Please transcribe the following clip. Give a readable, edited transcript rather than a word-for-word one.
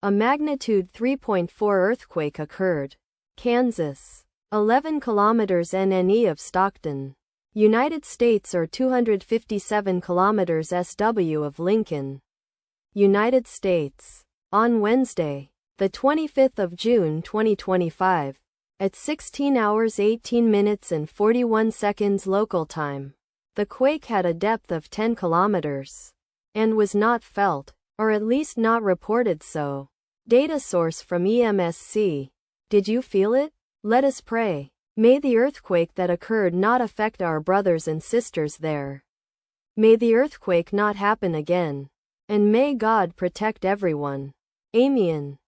A magnitude 3.4 earthquake occurred. Kansas. 11 kilometers NNE of Stockton, United States, or 257 kilometers SW of Lincoln, United States. On Wednesday, the 25th of June 2025, at 16 hours 18 minutes and 41 seconds local time, the quake had a depth of 10 kilometers and was not felt, or at least not reported so. Data source from EMSC. Did you feel it? Let us pray. May the earthquake that occurred not affect our brothers and sisters there. May the earthquake not happen again. And may God protect everyone. Amen.